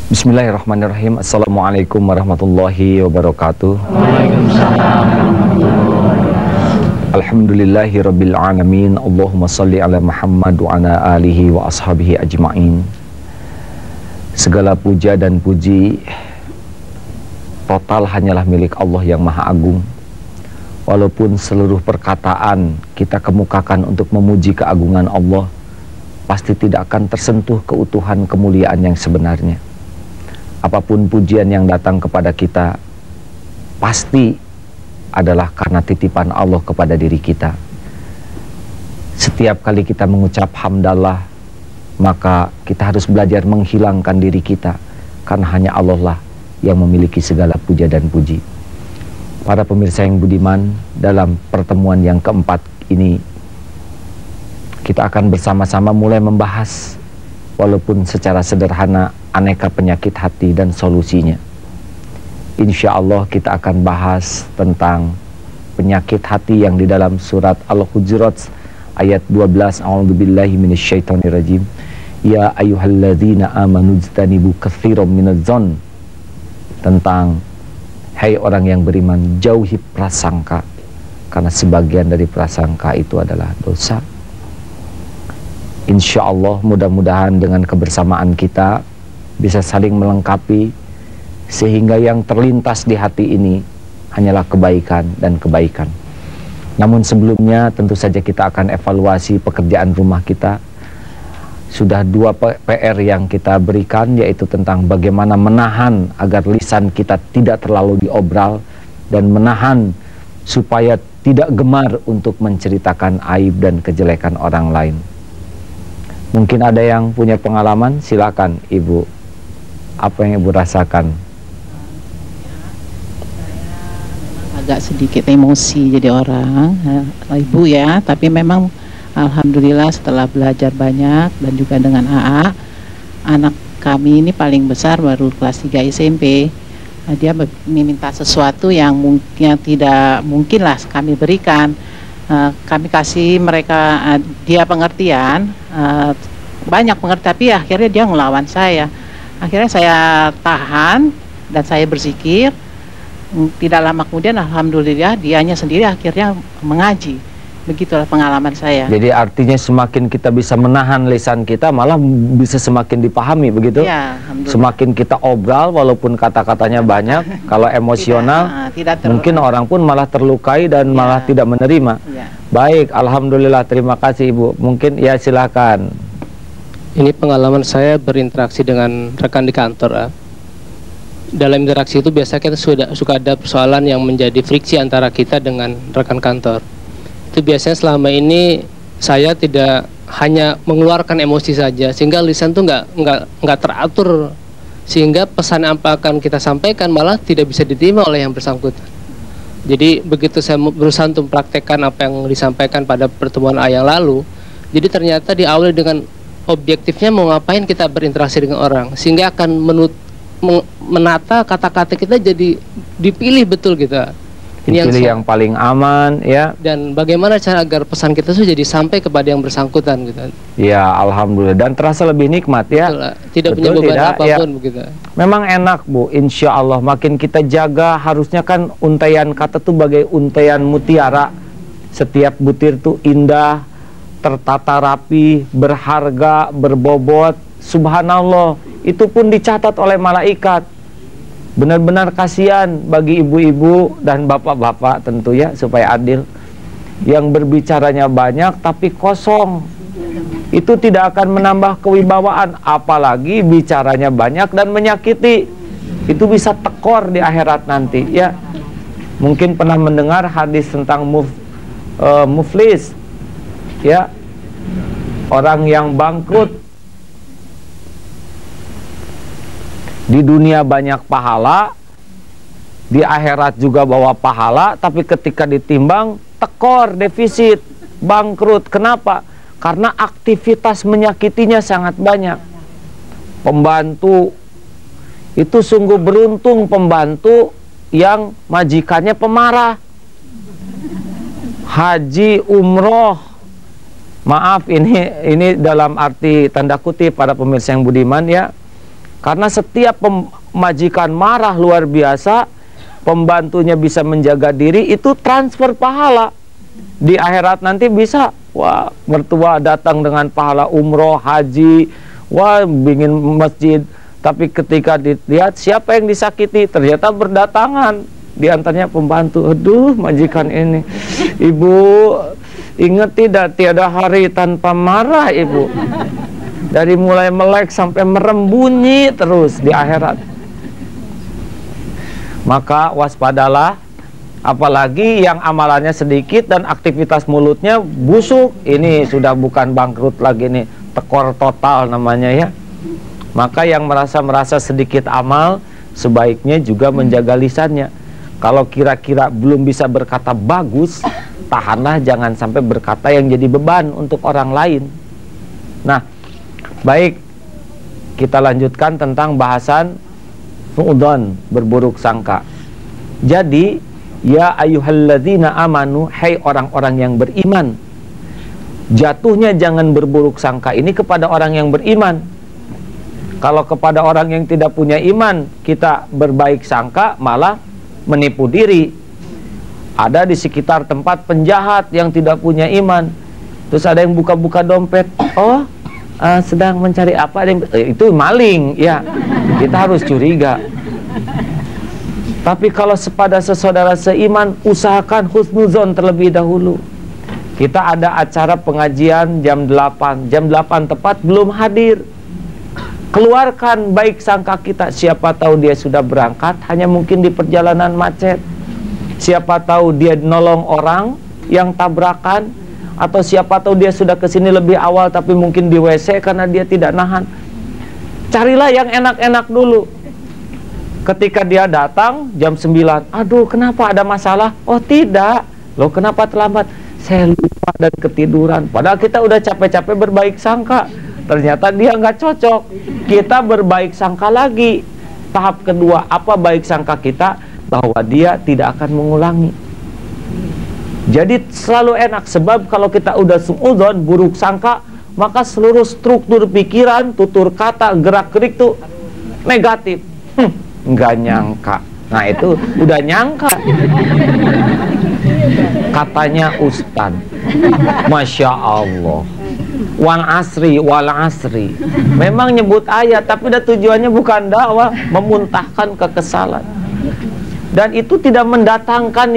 Bismillahirrahmanirrahim. Assalamualaikum warahmatullahi wabarakatuh. Waalaikumsalam warahmatullahi wabarakatuh. Alhamdulillahi rabbil alamin. Allahumma salli ala Muhammad wa ala alihi wa ashabihi ajma'in. Segala puja dan puji total hanyalah milik Allah yang Maha Agung. Walaupun seluruh perkataan kita kemukakan untuk memuji keagungan Allah, pasti tidak akan tersentuh keutuhan kemuliaan yang sebenarnya. Apapun pujian yang datang kepada kita pasti adalah karena titipan Allah kepada diri kita. Setiap kali kita mengucap hamdallah, maka kita harus belajar menghilangkan diri kita, karena hanya Allah lah yang memiliki segala puja dan puji. Para pemirsa yang budiman, dalam pertemuan yang keempat ini kita akan bersama-sama mulai membahas, walaupun secara sederhana, aneka penyakit hati dan solusinya. Insya Allah kita akan bahas tentang penyakit hati yang di dalam surat Al-Hujurat ayat 12. A'udzubillahi minasyaitonirrajim. Ya ayyuhalladzina amanu jtanibu katsiran minadh-dhon. Tentang, hai orang yang beriman, jauhi prasangka, karena sebagian dari prasangka itu adalah dosa. Insya Allah mudah-mudahan dengan kebersamaan kita bisa saling melengkapi, sehingga yang terlintas di hati ini hanyalah kebaikan dan kebaikan. Namun sebelumnya tentu saja kita akan evaluasi pekerjaan rumah kita. Sudah 2 PR yang kita berikan, yaitu tentang bagaimana menahan agar lisan kita tidak terlalu diobral, dan menahan supaya tidak gemar untuk menceritakan aib dan kejelekan orang lain. Mungkin ada yang punya pengalaman, silakan Ibu. Apa yang Ibu rasakan? Agak sedikit emosi jadi orang, Ibu ya, tapi memang alhamdulillah setelah belajar banyak dan juga dengan AA, anak kami ini paling besar baru kelas 3 SMP. Dia meminta sesuatu yang mungkin tidak mungkin lah kami berikan. Kami kasih mereka dia pengertian, banyak pengertian, tapi akhirnya dia ngelawan saya. Akhirnya saya tahan dan saya berzikir. Tidak lama kemudian alhamdulillah dianya sendiri akhirnya mengaji. Begitulah pengalaman saya. Jadi artinya semakin kita bisa menahan lisan kita, malah bisa semakin dipahami, begitu? Ya, semakin kita obral walaupun kata-katanya banyak, kalau emosional tidak mungkin orang pun malah terlukai dan malah tidak menerima. Baik, alhamdulillah, terima kasih Ibu. Mungkin ya silakan. Ini pengalaman saya berinteraksi dengan rekan di kantor. Dalam interaksi itu biasanya kita suka ada persoalan yang menjadi friksi antara kita dengan rekan kantor. Itu biasanya selama ini saya tidak hanya mengeluarkan emosi saja, sehingga lisan tuh nggak teratur, sehingga pesan apa akan kita sampaikan malah tidak bisa diterima oleh yang bersangkutan. Jadi begitu saya berusaha untuk mempraktekkan apa yang disampaikan pada pertemuan yang lalu, jadi ternyata diawali dengan objektifnya mau ngapain kita berinteraksi dengan orang, sehingga akan menata kata-kata kita jadi dipilih betul kita. Ini pilih yang paling aman ya. Dan bagaimana cara agar pesan kita itu jadi sampai kepada yang bersangkutan gitu. Ya, alhamdulillah, dan terasa lebih nikmat ya. Betul, tidak punya beban apapun ya. Begitu. Memang enak Bu, insya Allah makin kita jaga. Harusnya kan untaian kata tuh bagai untaian mutiara. Setiap butir tuh indah, tertata rapi, berharga, berbobot. Subhanallah, itu pun dicatat oleh malaikat. Benar-benar kasihan bagi ibu-ibu dan bapak-bapak tentu ya, supaya adil. Yang berbicaranya banyak tapi kosong, itu tidak akan menambah kewibawaan. Apalagi bicaranya banyak dan menyakiti, itu bisa tekor di akhirat nanti ya. Mungkin pernah mendengar hadis tentang muflis ya, orang yang bangkrut. Di dunia banyak pahala, di akhirat juga bawa pahala, tapi ketika ditimbang tekor, defisit, bangkrut. Kenapa? Karena aktivitas menyakitinya sangat banyak. Pembantu itu sungguh beruntung, pembantu yang majikannya pemarah. Haji, umroh, maaf ini dalam arti tanda kutip para pemirsa yang budiman ya. Karena setiap majikan marah luar biasa, pembantunya bisa menjaga diri, itu transfer pahala. Di akhirat nanti bisa, wah, mertua datang dengan pahala umroh, haji, wah, bikin masjid. Tapi ketika dilihat siapa yang disakiti, ternyata berdatangan. Di antaranya pembantu. Aduh, majikan ini. Ibu, ingat tidak, tiada hari tanpa marah, Ibu. Dari mulai melek sampai merem, bunyi terus di akhirat. Maka waspadalah, apalagi yang amalannya sedikit dan aktivitas mulutnya busuk. Ini sudah bukan bangkrut lagi nih, tekor total namanya ya. Maka yang merasa sedikit amal, sebaiknya juga menjaga lisannya. Kalau kira-kira belum bisa berkata bagus, tahanlah, jangan sampai berkata yang jadi beban untuk orang lain. Nah, baik, kita lanjutkan tentang bahasan su'udzon, berburuk sangka. Jadi, ya ayyuhalladzina amanu, hai orang-orang yang beriman, jatuhnya jangan berburuk sangka ini kepada orang yang beriman. Kalau kepada orang yang tidak punya iman, kita berbaik sangka, malah menipu diri. Ada di sekitar tempat penjahat yang tidak punya iman, terus ada yang buka-buka dompet, oh sedang mencari apa, itu maling ya, kita harus curiga. Tapi kalau pada saudara seiman, usahakan husnuzon terlebih dahulu. Kita ada acara pengajian jam 8 tepat belum hadir, keluarkan baik sangka kita. Siapa tahu dia sudah berangkat, hanya mungkin di perjalanan macet. Siapa tahu dia nolong orang yang tabrakan, atau siapa tahu dia sudah kesini lebih awal tapi mungkin di WC karena dia tidak nahan. Carilah yang enak-enak dulu. Ketika dia datang jam 9, aduh kenapa ada masalah? Oh tidak, loh kenapa terlambat? Saya lupa dan ketiduran. Padahal kita udah capek-capek berbaik sangka, ternyata dia nggak cocok. Kita berbaik sangka lagi. Tahap kedua, apa baik sangka kita? Bahwa dia tidak akan mengulangi. Jadi selalu enak, sebab kalau kita udah su'udzon, buruk sangka, maka seluruh struktur pikiran, tutur kata, gerak-gerik tuh negatif. Nggak nyangka. Nah itu udah nyangka. Katanya Ustaz, Masya Allah, wal asri. Memang nyebut ayat, tapi udah tujuannya bukan dakwah, memuntahkan kekesalan. Dan itu tidak mendatangkan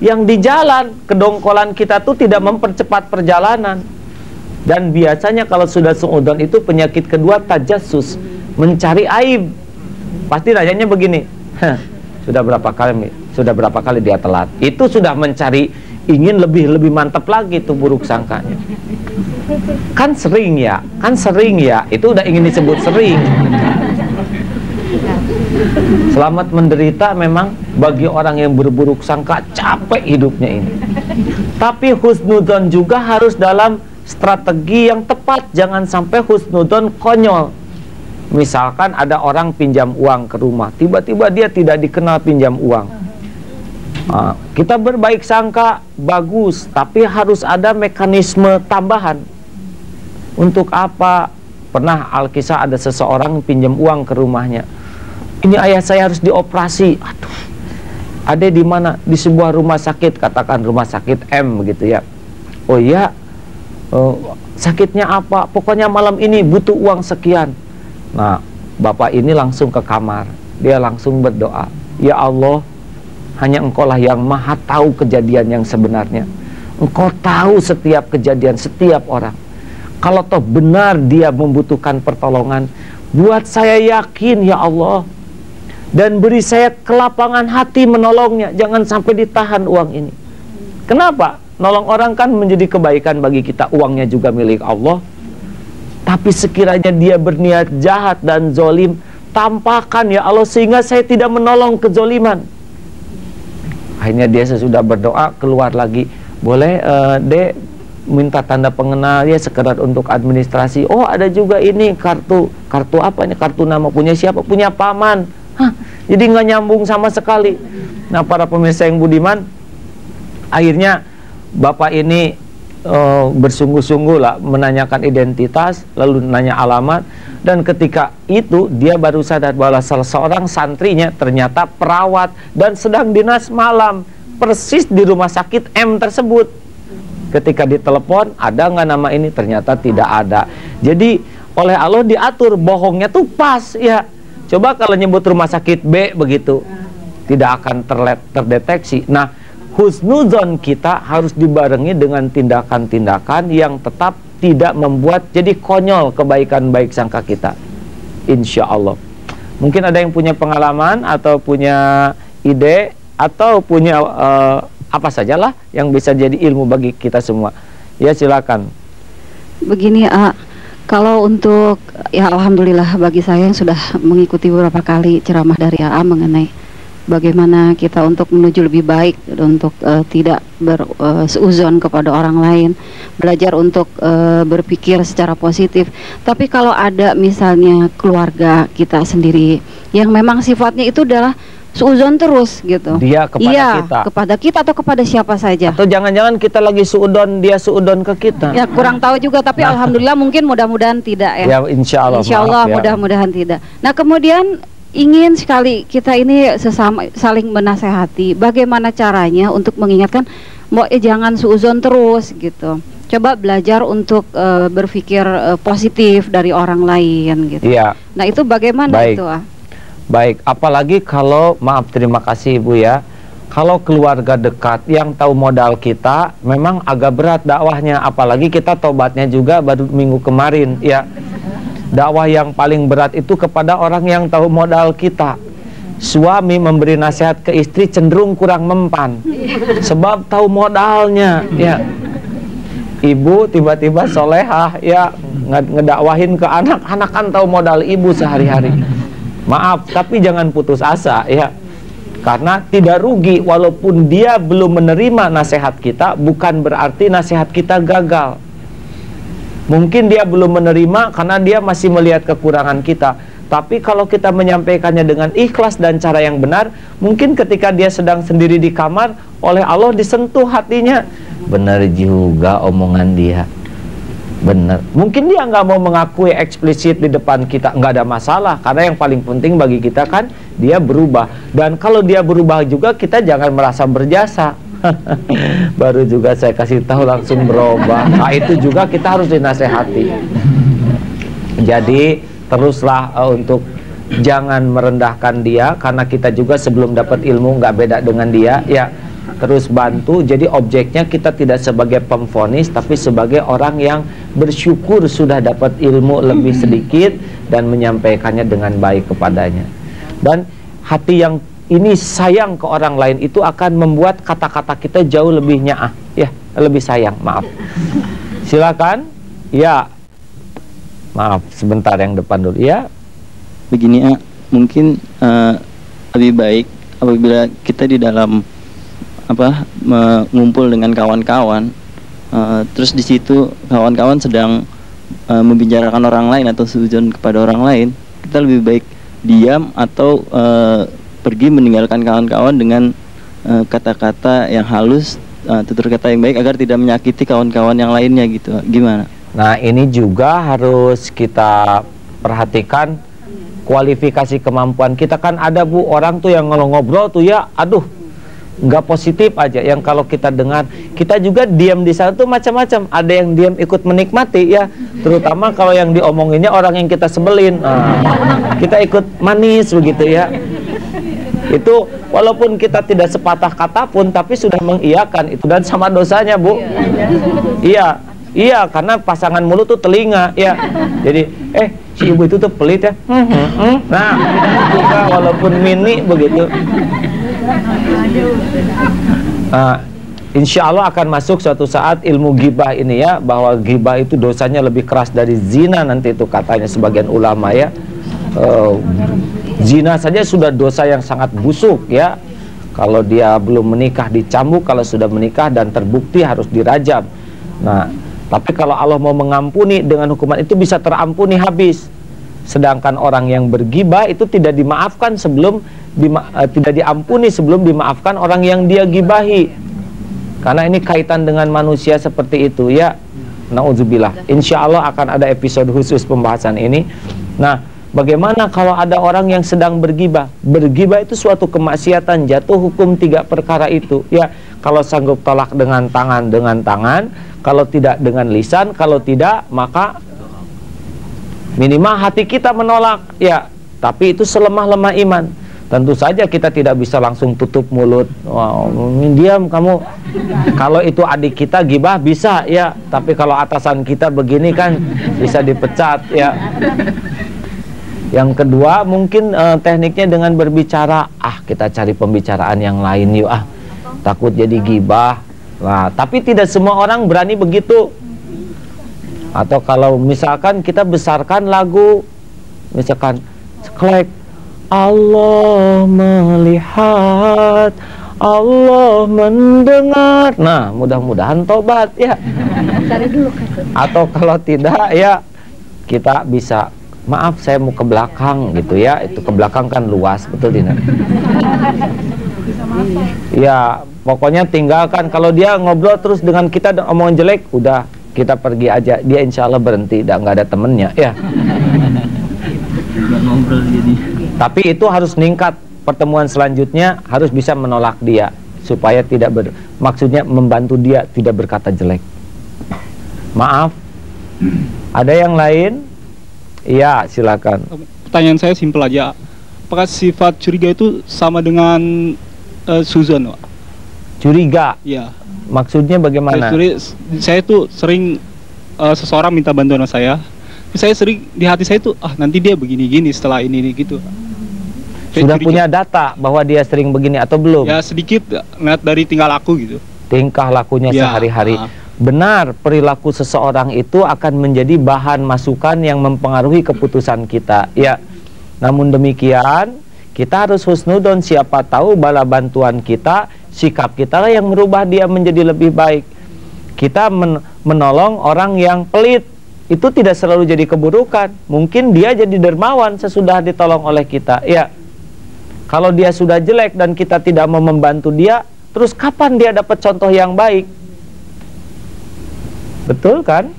yang di jalan. Kedongkolan kita tuh tidak mempercepat perjalanan. Dan biasanya kalau sudah su'udzon itu penyakit kedua, tajassus, mencari aib. Pasti nanyanya begini, sudah berapa kali dia telat. Itu sudah mencari, ingin lebih mantap lagi tuh buruk sangkanya. Kan sering ya, itu udah ingin disebut sering. Selamat menderita memang bagi orang yang berburuk sangka, capek hidupnya ini. Tapi husnudzon juga harus dalam strategi yang tepat, jangan sampai husnudzon konyol. Misalkan ada orang pinjam uang ke rumah, tiba-tiba dia tidak dikenal pinjam uang. Kita berbaik sangka, bagus, tapi harus ada mekanisme tambahan. Untuk apa? Pernah Alkisah ada seseorang pinjam uang ke rumahnya. Ini ayah saya harus dioperasi. Aduh, ada di mana? Di sebuah rumah sakit, katakan rumah sakit M begitu ya. Oh iya, sakitnya apa? Pokoknya malam ini butuh uang sekian. Nah, bapak ini langsung ke kamar. Dia langsung berdoa, ya Allah, hanya Engkau lah yang maha tahu kejadian yang sebenarnya. Engkau tahu setiap kejadian, setiap orang. Kalau toh benar dia membutuhkan pertolongan, buat saya yakin ya Allah, dan beri saya kelapangan hati menolongnya. Jangan sampai ditahan uang ini. Kenapa? Nolong orang kan menjadi kebaikan bagi kita. Uangnya juga milik Allah. Tapi sekiranya dia berniat jahat dan zolim, tampakkan ya Allah, sehingga saya tidak menolong kezoliman. Akhirnya dia sesudah berdoa keluar lagi. Boleh dek minta tanda pengenal ya, sekedar untuk administrasi. Oh ada juga ini kartu apa ini, kartu nama punya siapa? Punya paman. Jadi nggak nyambung sama sekali. Nah para pemirsa yang budiman, akhirnya bapak ini bersungguh-sungguh lah menanyakan identitas, lalu nanya alamat, Dan ketika itu dia baru sadar bahwa salah seorang santrinya ternyata perawat dan sedang dinas malam persis di rumah sakit M tersebut. Ketika ditelepon, ada nggak nama ini? Ternyata tidak ada. Jadi oleh Allah diatur, bohongnya tuh pas ya. Coba kalau nyebut rumah sakit B begitu, tidak akan terdeteksi. Nah, husnuzon kita harus dibarengi dengan tindakan-tindakan yang tetap tidak membuat jadi konyol kebaikan baik sangka kita, insya Allah. Mungkin ada yang punya pengalaman atau punya ide atau punya apa sajalah yang bisa jadi ilmu bagi kita semua. Ya, silakan. Begini, kalau untuk, ya alhamdulillah bagi saya yang sudah mengikuti beberapa kali ceramah dari AA mengenai bagaimana kita untuk menuju lebih baik, untuk tidak berseuzon kepada orang lain, belajar untuk berpikir secara positif. Tapi kalau ada misalnya keluarga kita sendiri yang memang sifatnya itu adalah seuzon terus gitu. Dia kepada kita. Kepada kita atau kepada siapa saja. Atau jangan-jangan kita lagi suudon, dia suudon ke kita. Ya kurang tahu juga, tapi alhamdulillah mungkin mudah-mudahan tidak ya. Ya insya Allah. Insya Allah mudah-mudahan tidak. Nah kemudian ingin sekali kita ini sesama saling menasehati. Bagaimana caranya untuk mengingatkan, jangan suuzon terus gitu. Coba belajar untuk berpikir positif dari orang lain gitu. Iya. Nah itu bagaimana itu? Baik, apalagi kalau, maaf, terima kasih Ibu ya, kalau keluarga dekat yang tahu modal kita, memang agak berat dakwahnya. Apalagi kita tobatnya juga baru minggu kemarin ya. Dakwah yang paling berat itu kepada orang yang tahu modal kita. Suami memberi nasihat ke istri cenderung kurang mempan, sebab tahu modalnya ya. Ibu tiba-tiba solehah ya, ngedakwahin ke anak, anak kan tahu modal ibu sehari-hari. Maaf, tapi jangan putus asa ya. Karena tidak rugi, walaupun dia belum menerima nasihat kita, bukan berarti nasihat kita gagal. Mungkin dia belum menerima karena dia masih melihat kekurangan kita. Tapi kalau kita menyampaikannya dengan ikhlas dan cara yang benar, mungkin ketika dia sedang sendiri di kamar, oleh Allah disentuh hatinya. Benar juga omongan dia. Benar. Mungkin dia nggak mau mengakui eksplisit di depan kita, nggak ada masalah. Karena yang paling penting bagi kita kan dia berubah. Dan kalau dia berubah juga, kita jangan merasa berjasa. Baru juga saya kasih tahu langsung berubah. Nah itu juga kita harus dinasehati. Jadi teruslah untuk jangan merendahkan dia, karena kita juga sebelum dapat ilmu nggak beda dengan dia ya. Terus bantu, jadi objeknya kita tidak sebagai pemvonis, tapi sebagai orang yang bersyukur sudah dapat ilmu lebih sedikit dan menyampaikannya dengan baik kepadanya. Dan hati yang ini sayang ke orang lain itu akan membuat kata-kata kita jauh lebih nyaah ya, lebih sayang. Maaf, silakan ya. Maaf, sebentar yang depan dulu ya. Begini ya, mungkin lebih baik apabila kita di dalam mengumpul dengan kawan-kawan, terus di situ kawan-kawan sedang membicarakan orang lain atau suudzon kepada orang lain, kita lebih baik diam atau pergi meninggalkan kawan-kawan dengan kata-kata yang halus, tutur kata yang baik agar tidak menyakiti kawan-kawan yang lainnya gitu. Gimana? Nah ini juga harus kita perhatikan kualifikasi kemampuan kita. Kan ada Bu, orang tuh yang ngobrol tuh ya, aduh nggak positif aja, yang kalau kita dengar, kita juga diam di sana tuh macam-macam. Ada yang diam ikut menikmati ya, terutama kalau yang diomonginnya orang yang kita sebelin, kita ikut manis begitu ya. Itu walaupun kita tidak sepatah kata pun, tapi sudah mengiyakan itu, dan sama dosanya Bu. Iya, iya, karena pasangan mulut tuh telinga ya. Jadi si ibu itu tuh pelit ya. Nah juga walaupun mini begitu. Insya Allah akan masuk suatu saat ilmu ghibah ini ya, bahwa ghibah itu dosanya lebih keras dari zina nanti itu katanya sebagian ulama ya. Zina saja sudah dosa yang sangat busuk ya. Kalau dia belum menikah dicambuk, kalau sudah menikah dan terbukti harus dirajam. Nah, tapi kalau Allah mau mengampuni dengan hukuman itu bisa terampuni habis. Sedangkan orang yang bergibah itu tidak dimaafkan sebelum tidak diampuni sebelum dimaafkan orang yang dia gibahi. Karena ini kaitan dengan manusia seperti itu ya. Nauzubillah. Insya Allah akan ada episode khusus pembahasan ini. Nah, bagaimana kalau ada orang yang sedang bergibah? Bergibah itu suatu kemaksiatan, jatuh hukum 3 perkara itu. Ya, kalau sanggup tolak dengan tangan, kalau tidak dengan lisan, kalau tidak maka minimal hati kita menolak. Ya, tapi itu selemah-lemah iman. Tentu saja kita tidak bisa langsung tutup mulut. Wow, diam kamu. Kalau itu adik kita gibah bisa ya, tapi kalau atasan kita begini kan bisa dipecat ya. Yang kedua mungkin tekniknya dengan berbicara, kita cari pembicaraan yang lain yuk takut jadi gibah. Nah, tapi tidak semua orang berani begitu. Atau kalau misalkan kita besarkan lagu, misalkan seklek, Allah melihat, Allah mendengar. Nah, mudah-mudahan tobat ya. Atau kalau tidak ya kita bisa, maaf saya mau ke belakang gitu ya. Itu ke belakang kan luas, betul tidak? Ya, pokoknya tinggalkan. Kalau dia ngobrol terus dengan kita omong jelek, udah kita pergi aja. Dia insya Allah berhenti, nggak ada temennya ya. Ngobrol jadi. Tapi itu harus meningkat. Pertemuan selanjutnya harus bisa menolak dia supaya tidak maksudnya membantu dia tidak berkata jelek. Maaf. Ada yang lain? Iya, silakan. Pertanyaan saya simpel aja. Apakah sifat curiga itu sama dengan suzon, Pak? Curiga? Iya. Maksudnya bagaimana? Saya tuh sering seseorang minta bantuan sama saya. Saya sering di hati saya tuh nanti dia begini-gini setelah ini gitu. Sudah punya data bahwa dia sering begini atau belum? Ya sedikit, lihat dari tingkah laku gitu. Tingkah lakunya ya, sehari-hari. Benar, perilaku seseorang itu akan menjadi bahan masukan yang mempengaruhi keputusan kita. Ya, namun demikian kita harus husnudon, siapa tahu bala bantuan kita, sikap kita lah yang merubah dia menjadi lebih baik. Kita menolong orang yang pelit, itu tidak selalu jadi keburukan. Mungkin dia jadi dermawan sesudah ditolong oleh kita. Ya. Kalau dia sudah jelek dan kita tidak mau membantu dia, terus kapan dia dapat contoh yang baik? Betul kan?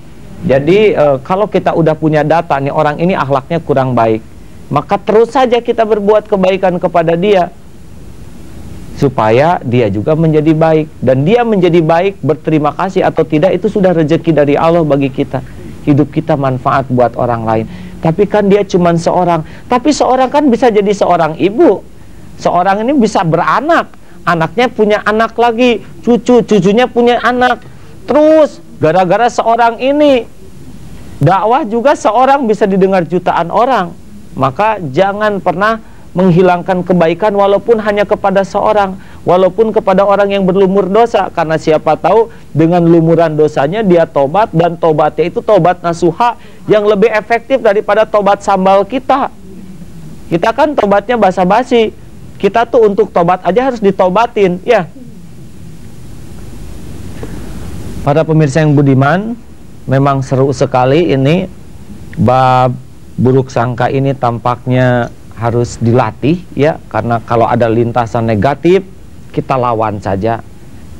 Jadi kalau kita udah punya data nih, orang ini akhlaknya kurang baik, maka terus saja kita berbuat kebaikan kepada dia supaya dia juga menjadi baik. Dan dia menjadi baik, berterima kasih atau tidak, itu sudah rezeki dari Allah bagi kita. Hidup kita manfaat buat orang lain. Tapi kan dia cuma seorang. Tapi seorang kan bisa jadi seorang ibu. Seorang ini bisa beranak, anaknya punya anak lagi, cucunya punya anak. Terus gara-gara seorang ini, dakwah juga seorang bisa didengar jutaan orang. Maka jangan pernah menghilangkan kebaikan walaupun hanya kepada seorang, walaupun kepada orang yang berlumur dosa. Karena siapa tahu dengan lumuran dosanya dia tobat, dan tobatnya itu tobat nasuha yang lebih efektif daripada tobat sambal kita. Kita kan tobatnya basa-basi. Kita tuh untuk tobat aja harus ditobatin, ya. Para pemirsa yang budiman, memang seru sekali ini. Bab buruk sangka ini tampaknya harus dilatih, ya. Karena kalau ada lintasan negatif, kita lawan saja.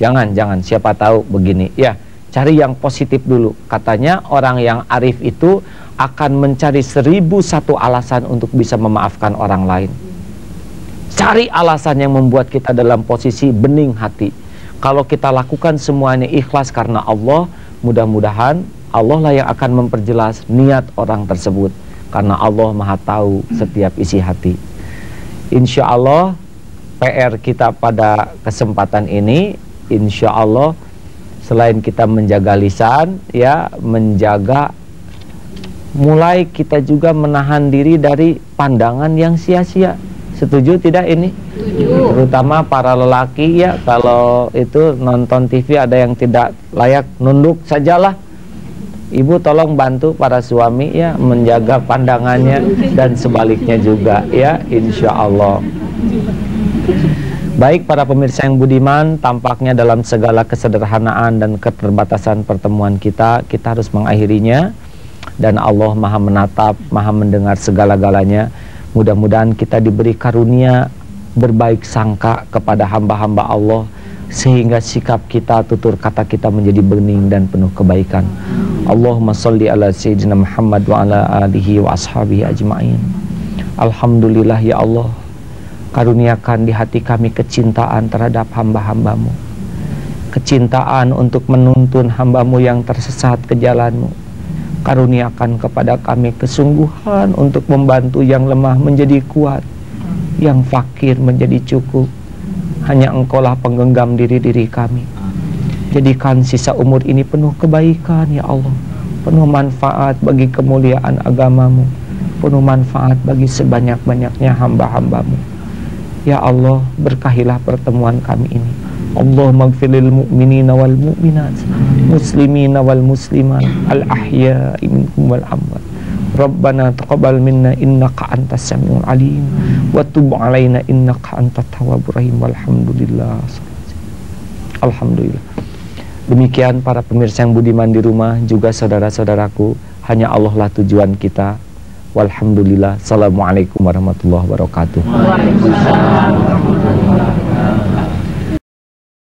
Jangan, siapa tahu begini, ya. Cari yang positif dulu. Katanya orang yang arif itu akan mencari 1001 alasan untuk bisa memaafkan orang lain. Cari alasan yang membuat kita dalam posisi bening hati. Kalau kita lakukan semuanya ikhlas karena Allah, mudah-mudahan Allah lah yang akan memperjelas niat orang tersebut. Karena Allah Maha tahu setiap isi hati. Insya Allah PR kita pada kesempatan ini, insya Allah selain kita menjaga lisan, ya, menjaga, mulai kita juga menahan diri dari pandangan yang sia-sia. Setuju tidak ini? Setuju. Terutama para lelaki, ya, kalau itu nonton TV ada yang tidak layak, nunduk sajalah. Ibu tolong bantu para suami, ya, menjaga pandangannya dan sebaliknya juga, ya, insya Allah. Baik para pemirsa yang budiman, tampaknya dalam segala kesederhanaan dan keterbatasan pertemuan kita harus mengakhirinya. Dan Allah Maha menatap, Maha mendengar segala-galanya. Mudah-mudahan kita diberi karunia berbaik sangka kepada hamba-hamba Allah. sehingga sikap kita, tutur kata kita menjadi bening dan penuh kebaikan. Allahumma sholli ala sayyidina Muhammad wa ala alihi wa ashabihi ajma'in. Alhamdulillah ya Allah, karuniakan di hati kami kecintaan terhadap hamba-hambamu, kecintaan untuk menuntun hambamu yang tersesat ke jalanmu. Karuniakan kepada kami kesungguhan untuk membantu yang lemah menjadi kuat, yang fakir menjadi cukup. Hanya Engkaulah penggenggam diri-diri kami. Jadikan sisa umur ini penuh kebaikan ya Allah, penuh manfaat bagi kemuliaan agamamu, penuh manfaat bagi sebanyak-banyaknya hamba-hambamu. Ya Allah, berkahilah pertemuan kami ini. Allahumma gfirlil mu'minina wal mu'minat, muslimina wal muslimat, al-ahya'i minkum wal amwat. Rabbana taqabbal minna innaka antas samiul alim wa tub alaina innaka antat tawwabur rahim. Walhamdulillah. Alhamdulillah. Demikian para pemirsa yang budiman di rumah, juga saudara-saudaraku, hanya Allah lah tujuan kita. Walhamdulillah. Assalamualaikum warahmatullahi wabarakatuh. Waalaikumsalam warahmatullahi wabarakatuh.